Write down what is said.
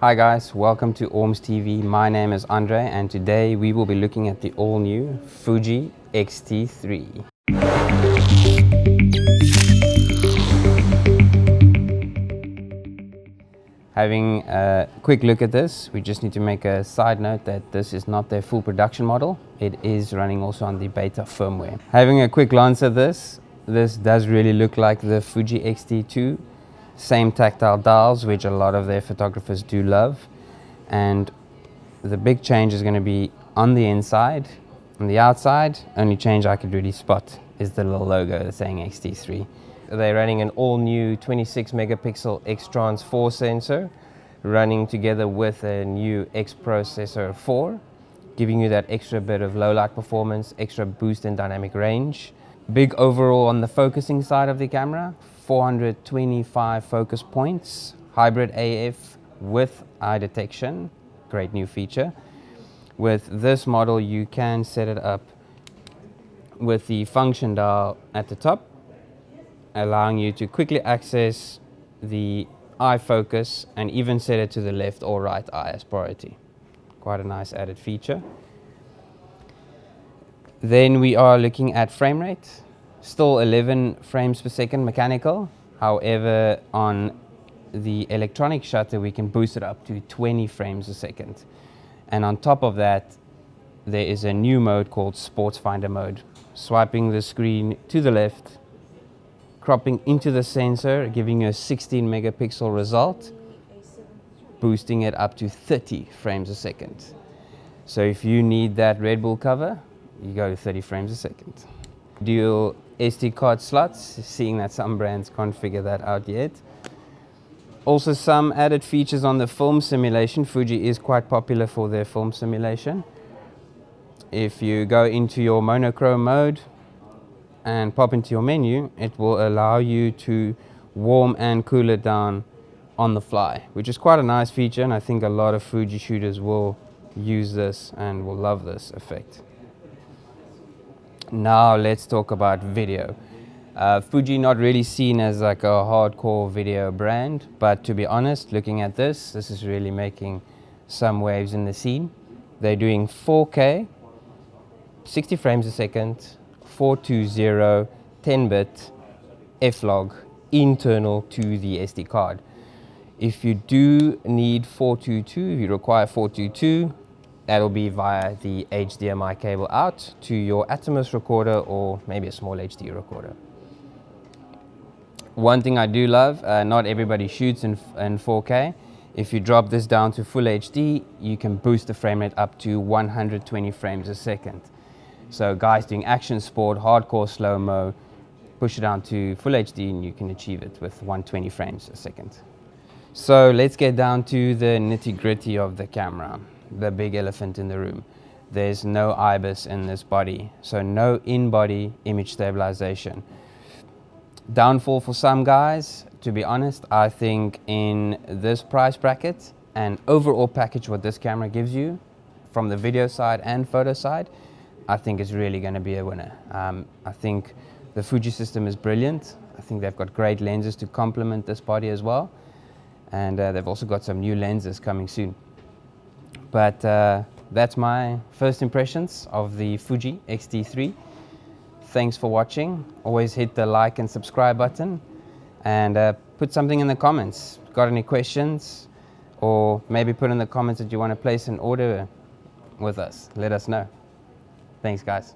Hi guys, welcome to ORMSTV. My name is Andre and today we will be looking at the all-new Fuji X-T3. Having a quick look at this, we just need to make a side note that this is not their full production model. It is running also on the beta firmware. Having a quick glance at this does really look like the Fuji X-T2. Same tactile dials, which a lot of their photographers do love. And the big change is going to be on the inside. On the outside, only change I could really spot is the little logo saying X-T3. They're running an all-new 26 megapixel X-Trans 4 sensor, running together with a new X processor 4, giving you that extra bit of low light performance, extra boost in dynamic range. Big overall on the focusing side of the camera, 425 focus points, hybrid AF with eye detection, great new feature. With this model you can set it up with the function dial at the top, allowing you to quickly access the eye focus and even set it to the left or right eye as priority. Quite a nice added feature. Then we are looking at frame rate. Still 11 frames per second mechanical. However, on the electronic shutter we can boost it up to 20 frames a second. And on top of that, there is a new mode called Sports Finder mode. Swiping the screen to the left, cropping into the sensor, giving you a 16 megapixel result, boosting it up to 30 frames a second. So if you need that Red Bull cover, you go to 30 frames a second. Dual SD card slots, seeing that some brands can't figure that out yet. Also some added features on the film simulation. Fuji is quite popular for their film simulation. If you go into your monochrome mode and pop into your menu, it will allow you to warm and cool it down on the fly, which is quite a nice feature, and I think a lot of Fuji shooters will use this and will love this effect. Now let's talk about video. Fuji not really seen as like a hardcore video brand, but to be honest, looking at this is really making some waves in the scene. They're doing 4K, 60 frames a second, 420, 10-bit F-log internal to the SD card. If you do need 422, if you require 422, that'll be via the HDMI cable out to your Atomos recorder or maybe a small HD recorder. One thing I do love, not everybody shoots in 4K. If you drop this down to full HD, you can boost the frame rate up to 120 frames a second. So guys doing action sport, hardcore slow-mo, push it down to full HD and you can achieve it with 120 frames a second. So let's get down to the nitty-gritty of the camera. The big elephant in the room. There's no IBIS in this body, so no in-body image stabilization. Downfall for some guys, to be honest, I think in this price bracket and overall package what this camera gives you from the video side and photo side, I think is really going to be a winner. I think the Fuji system is brilliant. I think they've got great lenses to complement this body as well, and they've also got some new lenses coming soon. But that's my first impressions of the Fuji X-T3. Thanks for watching. Always hit the like and subscribe button and put something in the comments. Got any questions? Or maybe put in the comments that you want to place an order with us. Let us know. Thanks guys.